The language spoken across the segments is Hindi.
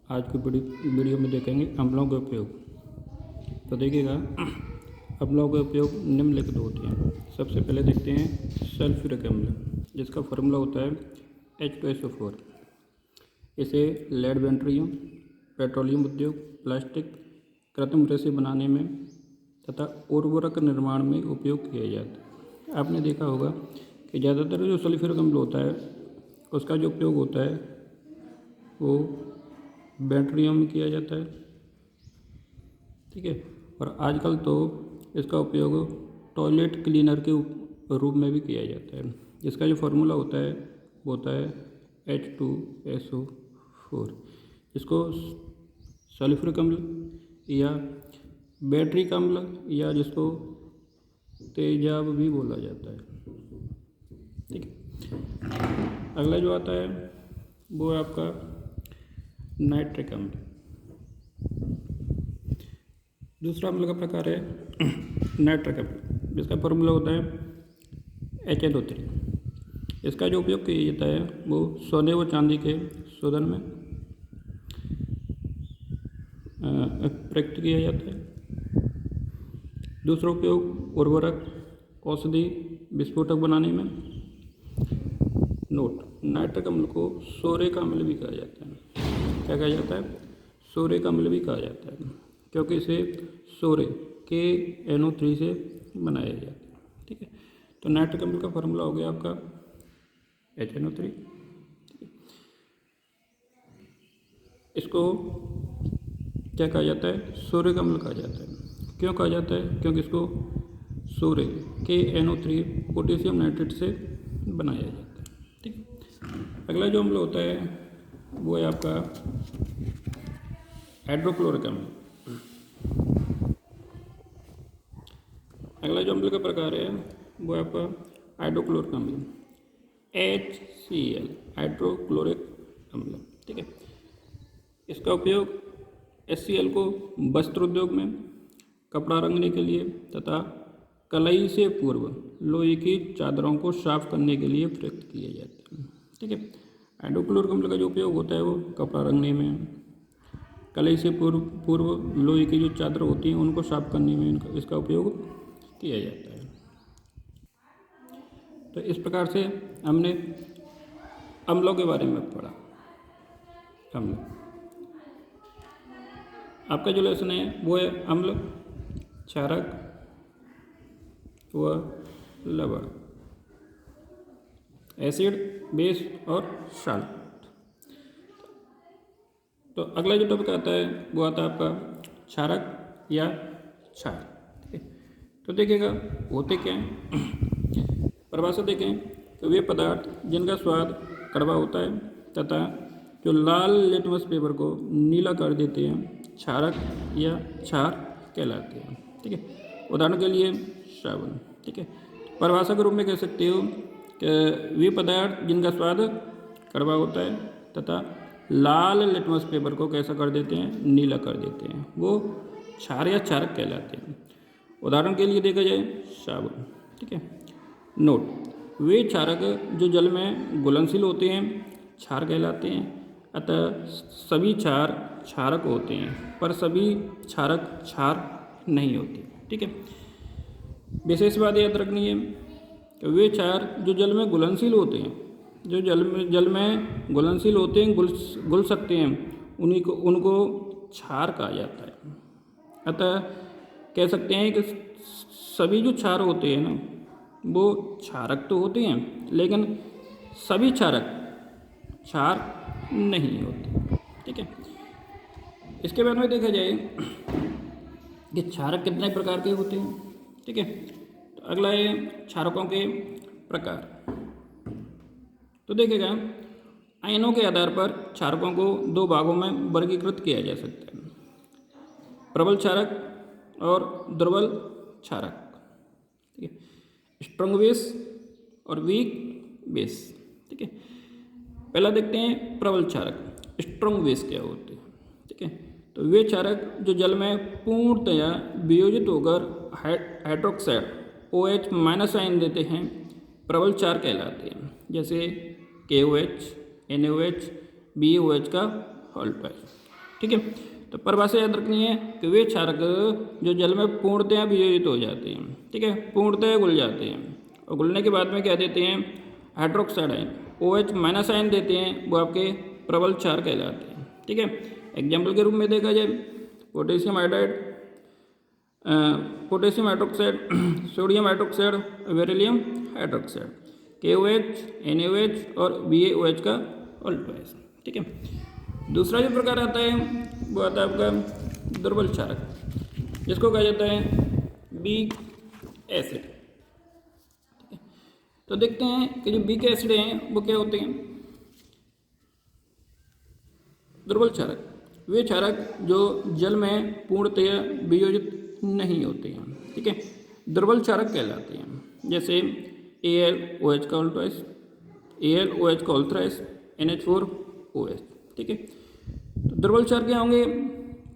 आज की वीडियो में देखेंगे अम्लों का उपयोग। तो देखिएगा, अम्लों का उपयोग निम्नलिखित होते हैं। सबसे पहले देखते हैं सल्फ्यूरिक अम्ल, जिसका फार्मूला होता है H2SO4। इसे लेड बैटरियों, पेट्रोलियम उद्योग, प्लास्टिक, कृत्रिम रेसे बनाने में तथा उर्वरक निर्माण में उपयोग किया जाता है। आपने देखा होगा कि ज़्यादातर जो सल्फ्यूरिक अम्ल होता है उसका जो उपयोग होता है वो बैटरियों में किया जाता है, ठीक है। और आजकल तो इसका उपयोग टॉयलेट क्लीनर के रूप में भी किया जाता है, जिसका जो फार्मूला होता है वो होता है H2SO4। इसको सल्फ्यूरिक अम्ल या बैटरी का अम्ल या जिसको तेजाब भी बोला जाता है, ठीक है। अगला जो आता है वो है आपका नाइट्रिक अम्ल। दूसरा अम्ल का प्रकार है नाइट्रिक अम्ल, जिसका फार्मूला होता है HNO3। इसका जो उपयोग किया जाता है वो सोने व चांदी के शोधन में प्रयुक्त किया जाता है। दूसरा उपयोग उर्वरक, औषधि, विस्फोटक बनाने में। नोट: नाइट्रिक अम्ल को सोरिक अम्ल भी कहा जाता है। क्या कहा जाता है? सोरिक अम्ल भी कहा जाता है, क्योंकि इसे सोरे KNO3 से बनाया जाता है, ठीक है। तो नाइट्रिक अम्ल का फार्मूला हो गया आपका HNO3। इसको क्या कहा जाता है? सोरिक अम्ल कहा जाता है। क्यों कहा जाता है? क्योंकि इसको सोरे KNO3 पोटेशियम नाइट्रेट से बनाया जाता है, ठीक है। अगला जो अम्ल होता है वो है आपका हाइड्रोक्लोरिक अम्ल। अगला जो अम्ल का प्रकार है वो है आपका हाइड्रोक्लोरिक अम्ल, HCl, हाइड्रोक्लोरिक अम्ल, ठीक है। इसका उपयोग HCl को वस्त्र उद्योग में, कपड़ा रंगने के लिए तथा कलई से पूर्व लोहे की चादरों को साफ करने के लिए प्रयुक्त किया जाता है, ठीक है। हाइड्रोक्लोरिक अम्ल का जो उपयोग होता है वो कपड़ा रंगने में, कलई से पूर्व लोहे की जो चादर होती हैं उनको साफ करने में इसका उपयोग किया जाता है। तो इस प्रकार से हमने अम्लों के बारे में पढ़ा। अम्ल आपका जो लेसन है वो है अम्ल, क्षारक व लवण, एसिड, बेस और साल्ट। तो अगला जो टॉपिक आता है वो आता है आपका क्षारक या क्षार, ठीक है। तो देखिएगा होते क्या हैं, परिभाषा देखें तो वे पदार्थ जिनका स्वाद कड़वा होता है तथा जो लाल लिटमस पेपर को नीला कर देते हैं क्षारक या क्षार कहलाते हैं, ठीक है। उदाहरण के लिए साबुन, ठीक है। परिभाषा के रूप में कह सकते हो कि वे पदार्थ जिनका स्वाद कड़वा होता है तथा लाल लिटमस पेपर को कैसा कर देते हैं? नीला कर देते हैं, वो क्षार या क्षारक कहलाते हैं। उदाहरण के लिए देखा जाए साबुन, ठीक है। नोट: वे क्षारक जो जल में घुलनशील होते हैं क्षार कहलाते हैं। अतः सभी क्षार क्षारक होते हैं, पर सभी क्षारक क्षार नहीं होते, ठीक है। विशेष बात याद रखनी है कि वे क्षार जो जल में घुलनशील होते हैं, जो जल में घुलनशील होते हैं, घुल सकते हैं, उनको क्षार कहा जाता है। अतः कह सकते हैं कि सभी जो क्षार होते हैं ना वो क्षारक तो होते हैं, लेकिन सभी क्षारक क्षार नहीं होते, ठीक है। इसके बाद में देखा जाए कि क्षारक कितने प्रकार के होते हैं, ठीक है। तो अगला है क्षारकों के प्रकार। तो देखिएगा आयनों के आधार पर क्षारकों को दो भागों में वर्गीकृत किया जा सकता है: प्रबल क्षारक और दुर्बल क्षारक, ठीक है। स्ट्रॉन्ग बेस और वीक बेस, ठीक है। पहला देखते हैं प्रबल क्षारक, स्ट्रॉन्ग बेस क्या होते हैं, ठीक है। तो वे क्षारक जो जल में पूर्णतया वियोजित होकर हाइड्रोक्साइड OH- आयन देते हैं प्रबल क्षार कहलाते हैं, जैसे KOH, NaOH, BaOH का होल ट्वाइस। ठीक है। तो परिभाषा याद रखनी है कि वे क्षारक जो जल में पूर्णतया वियोजित हो जाते हैं, ठीक है, पूर्णतया घुल जाते हैं, और घुलने के बाद में क्या देते हैं, hydroxide ion, OH minus ion देते हैं, वो आपके प्रबल क्षार कहलाते हैं, ठीक है। एग्जाम्पल के रूप में देखा जाए potassium hydride, potassium hydroxide, sodium hydroxide, beryllium hydroxide, KOH, NaOH और BaOH का अल्टोएस, ठीक है। दूसरा जो प्रकार आता है वो आता है आपका दुर्बल क्षारक, जिसको कहा जाता है वीक एसिड, ठीक है। तो देखते हैं कि जो वीक एसिड हैं वो क्या होते हैं। दुर्बल क्षारक वे क्षारक जो जल में पूर्णतया वियोजित नहीं होते हैं, ठीक है, दुर्बल क्षारक कहलाते हैं। जैसे AlOH का अल्टोएस, AlOH का अल्थ्राइस, NH4OH, ठीक है। तो दुर्बल क्षार क्या होंगे,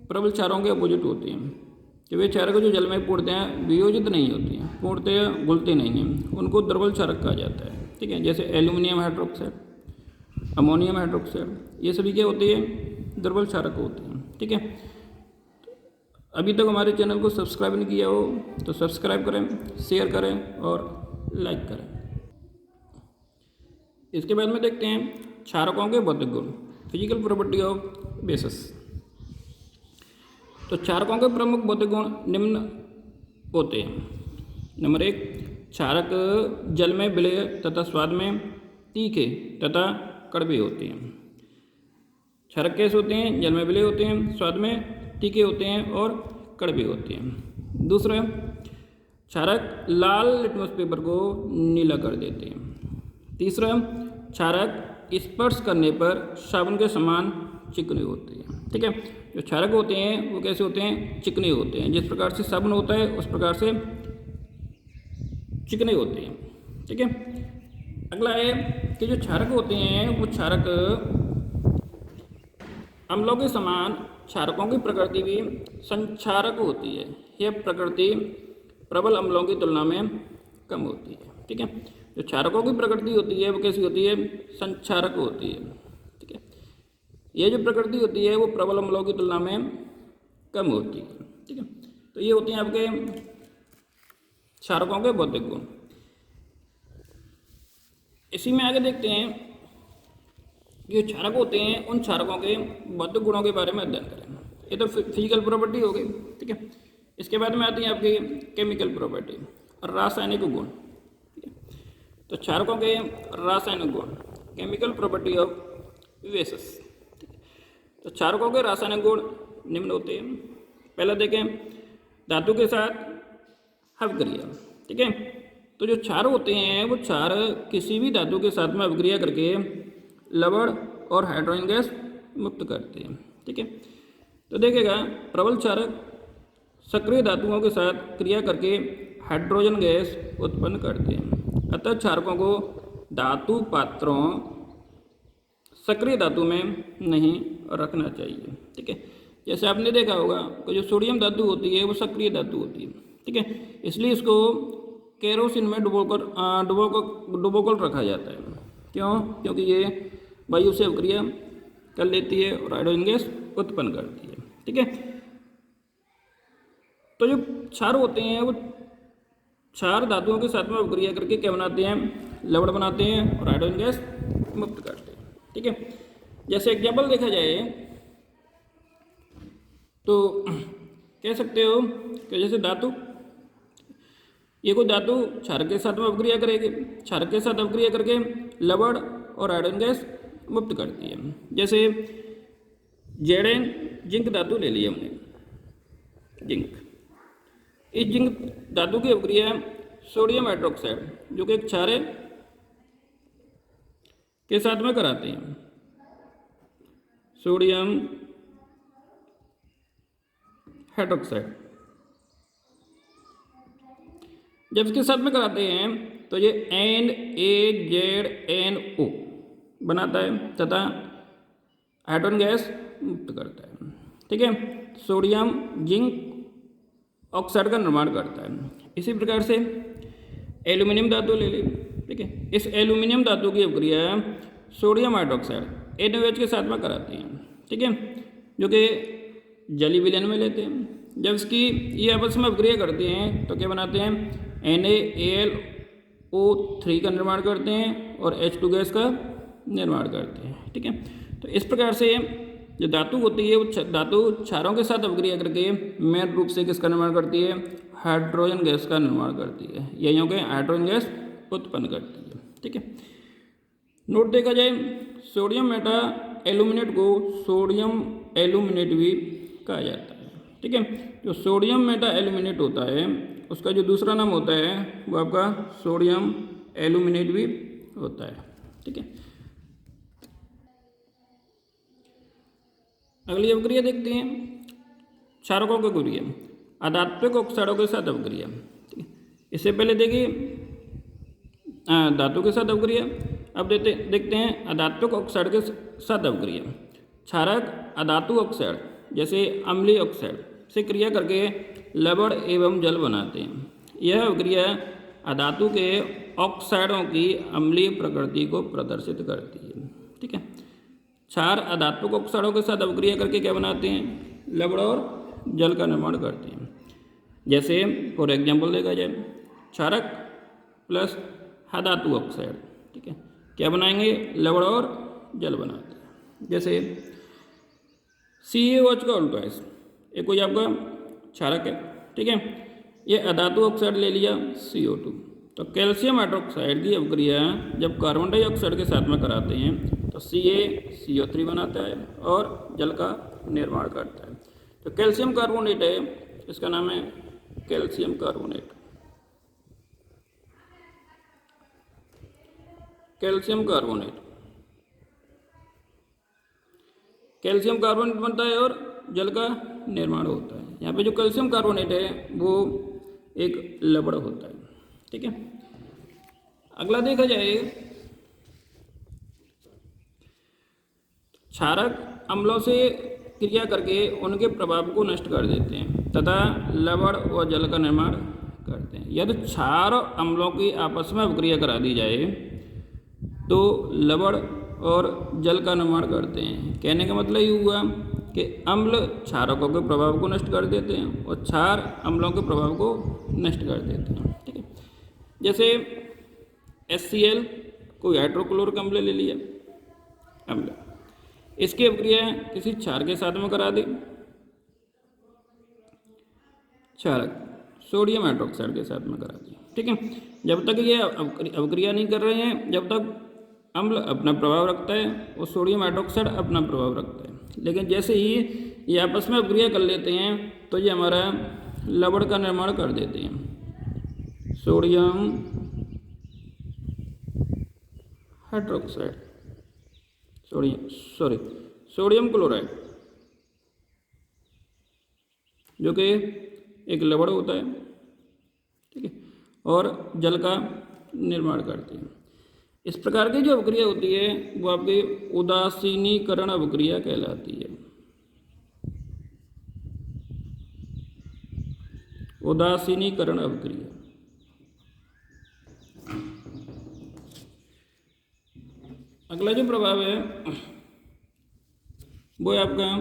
प्रबल क्षारों के अपोजिट होते हैं, कि वे क्षारक जो जल में पूर्णतया वियोजित नहीं होते हैं, पूर्णतया घुलते नहीं हैं, उनको दुर्बल क्षारक कहा जाता है, ठीक है। जैसे एल्यूमिनियम हाइड्रोक्साइड, अमोनियम हाइड्रोक्साइड, ये सभी क्या होते हैं, दुर्बल क्षारक होते हैं, ठीक है। अभी तक हमारे चैनल को सब्सक्राइब नहीं किया हो तो सब्सक्राइब करें, शेयर करें और लाइक करें। इसके बाद में देखते हैं क्षारकों के भौतिक गुण, फिजिकल प्रॉपर्टी ऑफ बेसिस। तो क्षारकों के प्रमुख भौतिक गुण निम्न होते हैं। नंबर 1, क्षारक जल में विलेय तथा स्वाद में तीखे तथा कड़वे होते हैं। क्षारक कैसे होते हैं, जल में विलेय होते हैं, स्वाद में तीखे होते हैं और कड़वे होते हैं। दूसरा, क्षारक लाल लिटमस पेपर को नीला कर देते हैं। तीसरा, क्षारक स्पर्श करने पर साबुन के समान चिकने होते हैं, ठीक है। जो क्षारक होते हैं वो कैसे होते हैं, चिकने होते हैं, जिस प्रकार से साबुन होता है उस प्रकार से चिकने होते हैं, ठीक है। अगला है कि जो क्षारक होते हैं वो क्षारक अम्लों के समान क्षारकों की प्रकृति भी संक्षारक होती है। यह प्रकृति प्रबल अम्लों की तुलना में कम होती है, ठीक है। जो क्षारकों की प्रकृति होती है वो कैसी होती है, संक्षारक होती है, ठीक है। ये जो प्रकृति होती है वो प्रबल अम्लों की तुलना में कम होती है, ठीक है। तो ये होते हैं आपके क्षारकों के भौतिक गुण। इसी में आगे देखते हैं कि क्षारक होते हैं उन क्षारकों के भौतिक गुणों के बारे में अध्ययन करें। ये तो फिजिकल प्रॉपर्टी हो गई, ठीक है। इसके बाद में आती है आपकी केमिकल प्रॉपर्टी और रासायनिक गुण, ठीक है। तो क्षारकों के रासायनिक गुण, केमिकल प्रॉपर्टी ऑफ बेसिस। तो क्षारकों के रासायनिक गुण निम्न होते हैं। पहला देखें, धातु के साथ अवक्रिया, ठीक है। तो जो क्षार होते हैं वो क्षार किसी भी धातु के साथ में अवक्रिया करके लवण और हाइड्रोजन गैस मुक्त करते हैं, ठीक है। तो देखिएगा, प्रबल क्षारक सक्रिय धातुओं के साथ क्रिया करके हाइड्रोजन गैस उत्पन्न करते हैं। अतः क्षारकों को धातु पात्रों सक्रिय धातु में नहीं रखना चाहिए, ठीक है। जैसे आपने देखा होगा कि जो सोडियम धातु होती है वो सक्रिय धातु होती है, ठीक है। इसलिए इसको केरोसिन में डुबोकर रखा जाता है। क्यों? क्योंकि ये वायु से अवक्रिया कर लेती है और हाइड्रोजन गैस उत्पन्न करती है, ठीक है। तो जो क्षार होते हैं वो क्षार धातुओं के साथ में अवक्रिया करके क्या बनाते हैं, लवण बनाते हैं और हाइड्रोजन गैस मुक्त करते हैं, ठीक है। जैसे एग्जाम्पल देखा जाए तो कह सकते हो कि जैसे धातु, ये कोई धातु क्षारक के साथ में अवक्रिया करेगी, क्षारक के साथ अवक्रिया करके लवण और हाइड्रोजन गैस मुक्त करती है। जैसे जेडेन जिंक धातु ले ली हमने, जिंक, इस जिंक धातु की अवक्रिया सोडियम हाइड्रोक्साइड जो कि एक क्षार है के साथ में कराते हैं। सोडियम हाइड्रोक्साइड जब इसके साथ में कराते हैं तो ये NaZnO बनाता है तथा हाइड्रोजन गैस मुक्त करता है, ठीक है। सोडियम जिंक ऑक्साइड का निर्माण करता है। इसी प्रकार से एल्यूमिनियम धातु ले ली, ठीक है। इस एल्यूमिनियम धातु की अवक्रिया सोडियम हाइड्रोक्साइड NaOH के साथ में कराती हैं, ठीक है। जो कि जलीय विलयन में लेते हैं। जब इसकी ये आपस में अपक्रिया करते हैं तो क्या बनाते हैं, NaAlO3 का निर्माण करते हैं और H2 गैस का निर्माण करते हैं। ठीक है, तो इस प्रकार से जो धातु होती है वो धातु क्षारों के साथ अपक्रिया करके मेन रूप से किसका निर्माण करती है, हाइड्रोजन गैस का निर्माण करती है, यही के हाइड्रोजन गैस उत्पन्न करती है। ठीक है, नोट देखा जाए सोडियम मेटा एल्यूमिनेट को सोडियम एल्यूमिनेट भी कहा जाता है। ठीक है, जो सोडियम मेटा एल्यूमिनेट होता है उसका जो दूसरा नाम होता है वो आपका सोडियम एल्यूमिनेट भी होता है। ठीक है, अगली अपक्रिया देखते हैं क्षारकों की अपक्रिया, अधात्विक ऑक्साइडों के साथ अपक्रिया। ठीक है, इससे पहले देखिए धातु के साथ अपक्रिया। अब देखते हैं अधात्विक ऑक्साइड के साथ अपक्रिया। क्षारक अधातु ऑक्साइड जैसे अम्लीय ऑक्साइड से क्रिया करके लवण एवं जल बनाते हैं। यह अपक्रिया अधातु के ऑक्साइडों की अम्लीय प्रकृति को प्रदर्शित करती है। ठीक है, क्षार अधात्विक ऑक्साइडों के साथ अपक्रिया करके क्या बनाते हैं, लवण और जल का निर्माण करते हैं। जैसे फॉर एग्जाम्पल देखा जाए क्षारक प्लस अधातु ऑक्साइड, ठीक है, क्या बनाएंगे, लवण और जल बनाते हैं। जैसे CaOH का उल्टा है, ये कोई आपका क्षारक है। ठीक है, ये अधातु ऑक्साइड ले लिया CO2, तो कैल्शियम हाइड्रोक्साइड की अपक्रिया जब कार्बन डाइऑक्साइड के साथ में कराते हैं तो CaCO3 बनाता है और जल का निर्माण करता है। तो कैल्शियम कार्बोनेट है, इसका नाम है calcium carbonate. Calcium carbonate calcium carbonate बनता है और जल का निर्माण होता है। यहाँ पे जो कैल्शियम कार्बोनेट है वो एक लवण होता है। ठीक है, अगला देखा जाए क्षारक अम्लों से क्रिया करके उनके प्रभाव को नष्ट कर देते हैं तथा लवण व जल का निर्माण करते हैं। यदि क्षार और अम्लों की आपस में अपक्रिया करा दी जाए तो लवण और जल का निर्माण करते हैं। कहने का मतलब ये हुआ कि अम्ल क्षारकों के प्रभाव को नष्ट कर देते हैं और क्षार अम्लों के प्रभाव को नष्ट कर देते हैं। ठीक है, जैसे HCl कोई हाइड्रोक्लोरिक अम्ल ले लिया अम्ल, इसकी अपक्रिया किसी क्षार के साथ में करा दी, क्षारक सोडियम हाइड्रोक्साइड के साथ में करा दी। ठीक है, जब तक ये अपक्रिया नहीं कर रहे हैं जब तक अम्ल अपना प्रभाव रखता है और सोडियम हाइड्रोक्साइड अपना प्रभाव रखता है। लेकिन जैसे ही ये आपस में अपक्रिया कर लेते हैं तो ये हमारा लवण का निर्माण कर देते हैं, सोडियम हाइड्रोक्साइड सोडियम क्लोराइड, जो कि एक लवण होता है। ठीक है, और जल का निर्माण करते हैं। इस प्रकार की जो अपक्रिया होती है वो आपकी उदासीनीकरण अपक्रिया कहलाती है। उदासीनीकरण अपक्रिया। अगला जो प्रभाव है वो है आपका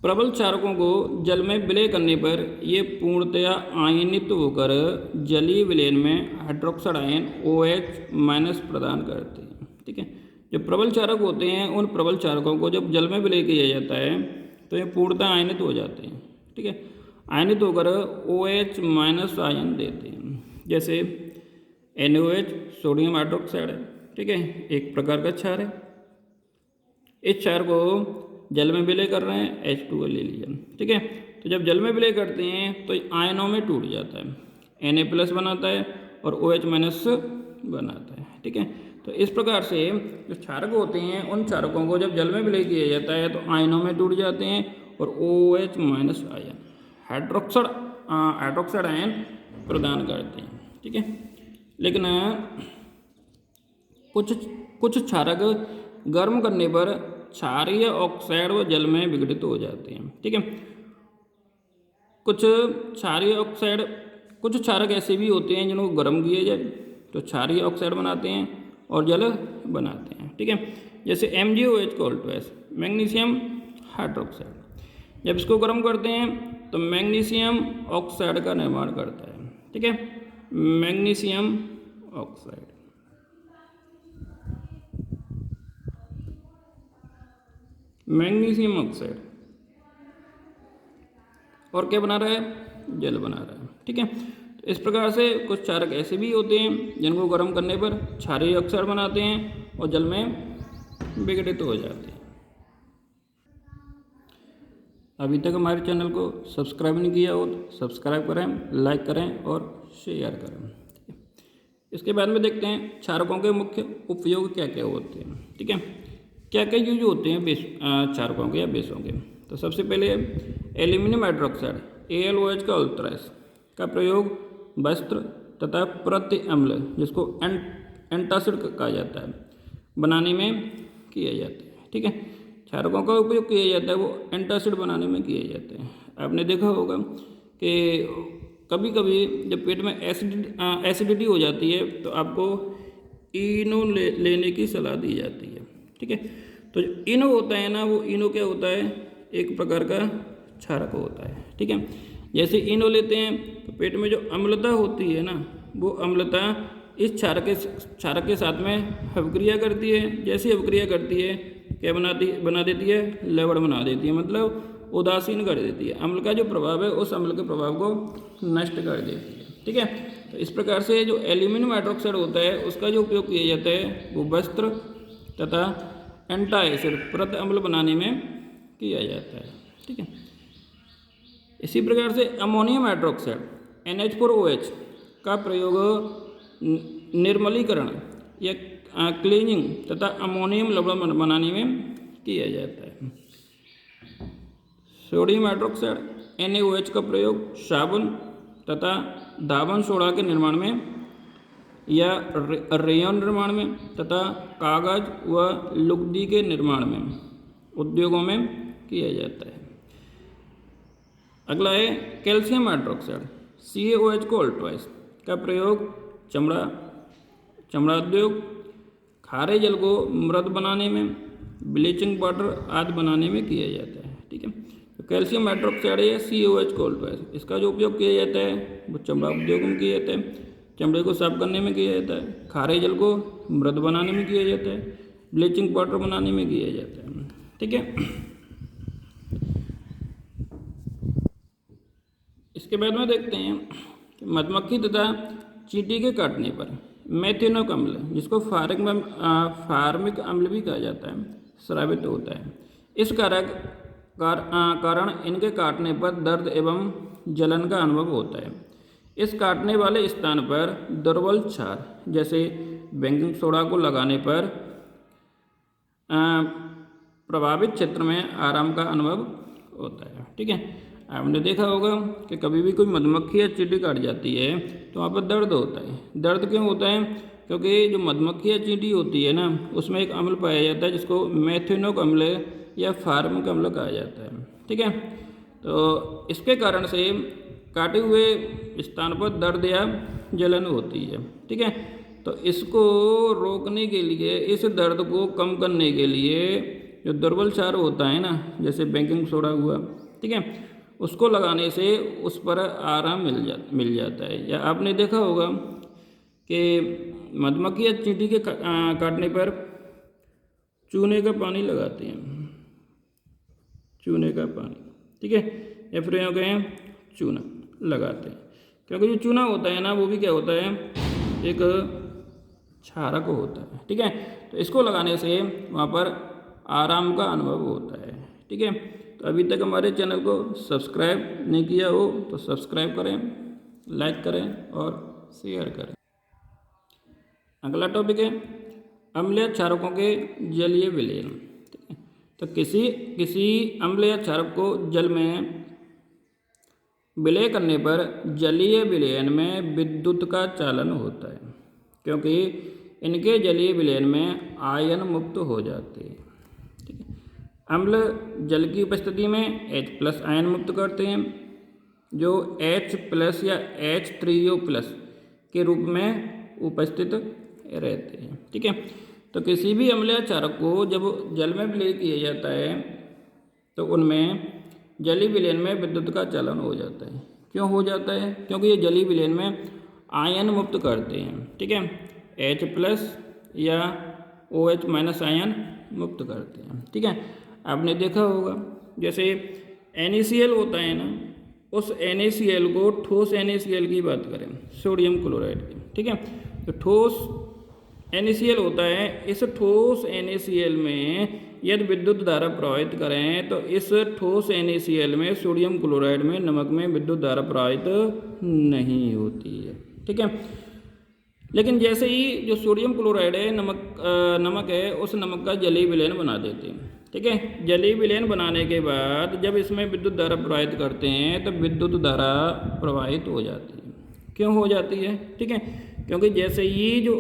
प्रबल क्षारकों को जल में विलय करने पर ये पूर्णतया आयनित होकर जलीय विलयन में हाइड्रोक्साइड आयन OH- प्रदान करते हैं। ठीक है, जो प्रबल क्षारक होते हैं उन प्रबल क्षारकों को जब जल में विलय किया जाता है तो ये पूर्णतः आयनित हो जाते हैं। ठीक है, आयनित होकर OH- आयन देते हैं। जैसे NaOH सोडियम हाइड्रोक्साइड है। ठीक है, एक प्रकार का क्षार है। इस क्षार को जल में विलय कर रहे हैं, H2O ले लिया। ठीक है, तो जब जल में विलय करते हैं तो आयनों में टूट जाता है, Na+ बनाता है और OH- बनाता है। ठीक है, तो इस प्रकार से जो क्षारक होते हैं उन क्षारकों को जब जल में विलय किया जाता है तो आयनों में टूट जाते हैं और OH- आयन हाइड्रोक्साइड आयन प्रदान करते हैं। ठीक है, लेकिन कुछ क्षारक गर्म करने पर क्षारीय ऑक्साइड व जल में विघटित हो जाते हैं। ठीक है, कुछ क्षारक ऐसे भी होते हैं जिनको गर्म किया जाए तो क्षारीय ऑक्साइड बनाते हैं और जल बनाते हैं। ठीक है, जैसे MgOH का उल्टा है मैग्नीशियम हाइड्रोक्साइड। जब इसको गर्म करते हैं तो मैग्नीशियम ऑक्साइड का निर्माण करता है। ठीक है, मैग्नीशियम ऑक्साइड। मैग्नीशियम ऑक्साइड और क्या बना रहा है, जल बना रहा है। ठीक है, तो इस प्रकार से कुछ क्षारक ऐसे भी होते हैं जिनको गर्म करने पर क्षारीय ऑक्साइड बनाते हैं और जल में विघटित हो जाते हैं। अभी तक हमारे चैनल को सब्सक्राइब नहीं किया हो तो सब्सक्राइब करें, लाइक करें और शेयर करें। ठीक है, इसके बाद में देखते हैं क्षारकों के मुख्य उपयोग क्या क्या होते हैं। ठीक है, क्या क्या यूज होते हैं क्षारकों के या बेसों के। तो सबसे पहले एल्यूमिनियम हाइड्रोक्साइड AlOH का अल्ट्राइस का प्रयोग वस्त्र तथा प्रत्य अम्ल, जिसको एंटासिड कहा जाता है, बनाने में किया जाता है। ठीक है, क्षारकों का उपयोग किया जाता है वो एंटासिड बनाने में किया जाता है। आपने देखा होगा कि कभी कभी जब पेट में एसिडिटी हो जाती है तो आपको इनो लेने की सलाह दी जाती है। ठीक है, तो जो इनो होता है ना, वो इनो क्या होता है, एक प्रकार का क्षारक होता है। ठीक है, जैसे इनो लेते हैं तो पेट में जो अम्लता होती है ना, वो अम्लता इस क्षारक के साथ में अभिक्रिया करती है। जैसी अभिक्रिया करती है क्या बना देती है, लवण बना देती है, मतलब उदासीन कर देती है। अम्ल का जो प्रभाव है उस अम्ल के प्रभाव को नष्ट कर देती है। ठीक है, तो इस प्रकार से जो एल्यूमिनियम हाइड्रोक्साइड होता है उसका जो उपयोग किया जाता है वो वस्त्र तथा एंटासिड प्रत अम्ल बनाने में किया जाता है। ठीक है, इसी प्रकार से अमोनियम हाइड्रोक्साइड NH4OH का प्रयोग निर्मलीकरण या क्लीनिंग तथा अमोनियम लवण बनाने में किया जाता है। सोडियम हाइड्रोक्साइड NaOH का प्रयोग साबुन तथा धावन सोडा के निर्माण में या रेयन निर्माण में तथा कागज व लुगदी के निर्माण में उद्योगों में किया जाता है। अगला है कैल्शियम हाइड्रोक्साइड CaOH को अल्ट्राइस का प्रयोग चमड़ा उद्योग, खारे जल को मृद बनाने में, ब्लीचिंग पाउडर आदि बनाने में किया जाता है। ठीक है, तो कैल्शियम हाइड्रोक्साइड है CaOH को अल्ट्राइस, इसका जो उपयोग किया जाता है वो चमड़ा उद्योग में किया जाता है, चमड़े को साफ करने में किया जाता है, खारे जल को मृद बनाने में किया जाता है, ब्लीचिंग पाउडर बनाने में किया जाता है। ठीक है, इसके बाद में देखते हैं कि मधुमक्खी तथा चींटी के काटने पर मेथिनोक अम्ल, जिसको फार्मिक अम्ल भी कहा जाता है, स्रावित होता है। इस कारण इनके काटने पर दर्द एवं जलन का अनुभव होता है। इस काटने वाले स्थान पर दुर्बल क्षार जैसे बेकिंग सोडा को लगाने पर प्रभावित क्षेत्र में आराम का अनुभव होता है। ठीक है, आपने देखा होगा कि कभी भी कोई मधुमक्खी या चींटी काट जाती है तो वहाँ पर दर्द होता है। दर्द क्यों होता है, क्योंकि जो मधुमक्खी या चींटी होती है ना, उसमें एक अम्ल पाया जाता है जिसको मेथिनोक अम्ल या फार्मिक अम्ल कहा जाता है। ठीक है, तो इसके कारण से काटे हुए स्थान पर दर्द या जलन होती है। ठीक है, तो इसको रोकने के लिए, इस दर्द को कम करने के लिए जो दुर्बल क्षार होता है ना, जैसे बेकिंग सोडा हुआ, ठीक है, उसको लगाने से उस पर आराम मिल जाता है। या आपने देखा होगा कि मधुमक्खी या चींटी के काटने पर चूने का पानी लगाते हैं, चूने का पानी। ठीक है, या फिर यहाँ कहें चूना लगाते हैं, क्योंकि जो चूना होता है ना वो भी क्या होता है, एक क्षारक होता है। ठीक है, तो इसको लगाने से वहाँ पर आराम का अनुभव होता है। ठीक है, तो अभी तक हमारे चैनल को सब्सक्राइब नहीं किया हो तो सब्सक्राइब करें, लाइक करें और शेयर करें। अगला टॉपिक है अम्लीय क्षारकों के जलीय विलयन। ठीक है, तो किसी अम्लीय क्षारक को जल में विलय करने पर जलीय विलयन में विद्युत का चालन होता है, क्योंकि इनके जलीय विलयन में आयन मुक्त हो जाते हैं। ठीक है, अम्ल जल की उपस्थिति में H+ आयन मुक्त करते हैं, जो H+ या H3O+ के रूप में उपस्थित रहते हैं। ठीक है, तो किसी भी अम्लीय क्षारक को जब जल में विलय किया जाता है तो उनमें जलीय विलयन में विद्युत का चलन हो जाता है। क्यों हो जाता है? क्योंकि ये जलीय विलयन में आयन मुक्त करते हैं, ठीक है, H+ या OH- आयन मुक्त करते हैं, ठीक है। आपने देखा होगा जैसे NaCl होता है ना, उस NaCl को ठोस NaCl की बात करें, सोडियम क्लोराइड की, ठीक है, तो ठोस NaCl होता है, इस ठोस NaCl में यदि विद्युत धारा प्रवाहित करें तो इस ठोस NaCl में सोडियम क्लोराइड में नमक में विद्युत धारा प्रवाहित नहीं होती है, ठीक है। लेकिन जैसे ही जो सोडियम क्लोराइड है, नमक है, उस नमक का जलीय विलयन बना देते हैं, ठीक है। जलीय विलयन बनाने के बाद जब इसमें विद्युत धारा प्रवाहित करते हैं तो विद्युत धारा प्रवाहित हो जाती है। क्यों हो जाती है? ठीक है, क्योंकि जैसे ही जो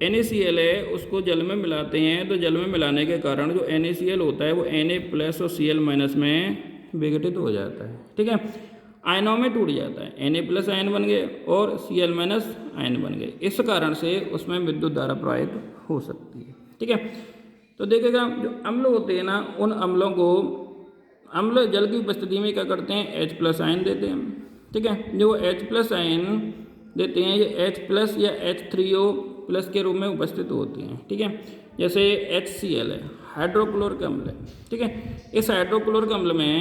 NaCl है उसको जल में मिलाते हैं तो जल में मिलाने के कारण जो NaCl होता है वो Na+ और Cl- में विघटित हो जाता है, ठीक है, आयनों में टूट जाता है। Na+ आयन बन गए और Cl- आयन बन गए, इस कारण से उसमें विद्युत धारा प्रवाहित हो सकती है, ठीक है। तो देखिएगा जो अम्ल होते हैं ना, उन अम्लों को अम्ल जल की उपस्थिति में क्या करते हैं? H+ आयन देते हैं, ठीक है। जो H+ आयन देते हैं ये H+ या H3O+ के रूप में उपस्थित होते हैं, ठीक है। जैसे HCl है, हाइड्रोक्लोरिक अम्ल है, ठीक है। इस हाइड्रोक्लोरिक अम्ल में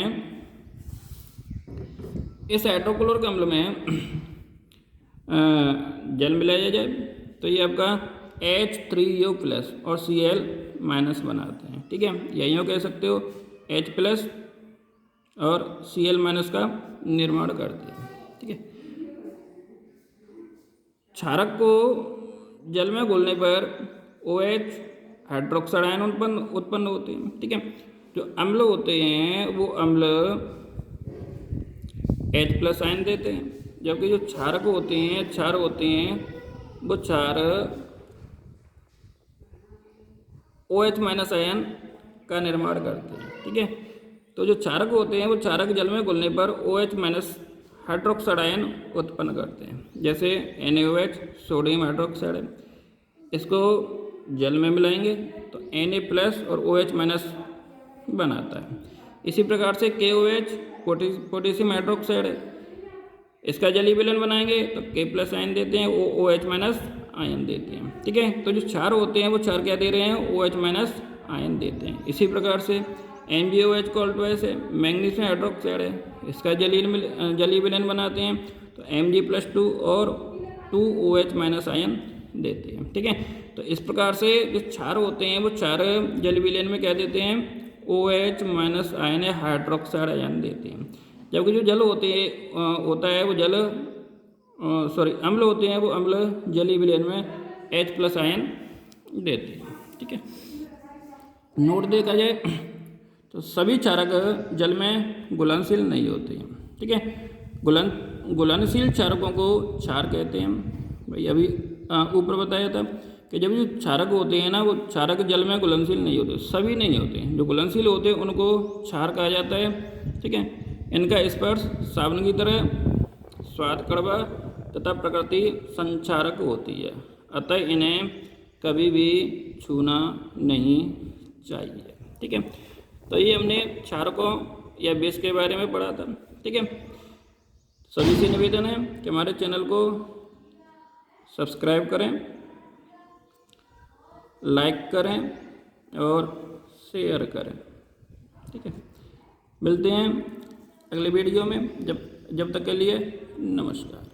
जल मिलाया जाए तो ये आपका H3O+ और Cl- बनाते हैं, ठीक है। यही कह सकते हो H+ और Cl- का निर्माण करते हैं, ठीक है। क्षारक को जल में घोलने पर OH हाइड्रोक्साइड आयन उत्पन्न होते हैं, ठीक है। जो अम्ल होते हैं वो अम्ल H+ आयन देते हैं, जबकि जो क्षार होते हैं वो क्षार OH- आयन का निर्माण करते हैं, ठीक है। तो जो क्षारक होते हैं वो क्षारक जल में घुलने पर OH- हाइड्रोक्साइड आयन उत्पन्न करते हैं, जैसे NaOH सोडियम हाइड्रोक्साइड है, इसको जल में मिलाएंगे तो Na+ और OH- बनाता है। इसी प्रकार से KOH पोटेशियम हाइड्रोक्साइड है, इसका जलीय विलयन बनाएंगे तो K+ आयन देते हैं, OH- आयन देते हैं, ठीक है। तो जो क्षार होते हैं वो क्षार क्या दे रहे हैं? OH- आयन देते हैं। इसी प्रकार से MgOH को है, मैग्नीशियम हाइड्रोक्साइड है, इसका जलीय विलयन बनाते हैं तो Mg+2 और 2OH- आयन देते हैं, ठीक है। तो इस प्रकार से जो क्षार होते हैं वो क्षार जलीय विलयन में क्या देते हैं? OH- आयन या हाइड्रोक्साइड आयन देते हैं, जबकि जो जल होता है वो अम्ल होते हैं वो अम्ल जलीय विलयन में H+ आयन देते हैं, ठीक है। नोट देखा जाए तो सभी क्षारक जल में घुलनशील नहीं होते हैं, ठीक है। घुलनशील क्षारकों को क्षार कहते हैं। भाई अभी ऊपर बताया था कि जब जो क्षारक होते हैं ना वो क्षारक जल में घुलनशील नहीं होते, सभी नहीं होते, जो घुलनशील होते हैं उनको क्षार कहा जाता है, ठीक है। इनका स्पर्श साबुन की तरह स्वाद कड़वा तथा प्रकृति संक्षारक होती है, अतः इन्हें कभी भी छूना नहीं चाहिए, ठीक है। तो ये हमने क्षारकों या बेस के बारे में पढ़ा था, ठीक है। सभी से निवेदन है कि हमारे चैनल को सब्सक्राइब करें, लाइक करें और शेयर करें, ठीक है। मिलते हैं अगले वीडियो में, जब तक के लिए नमस्कार।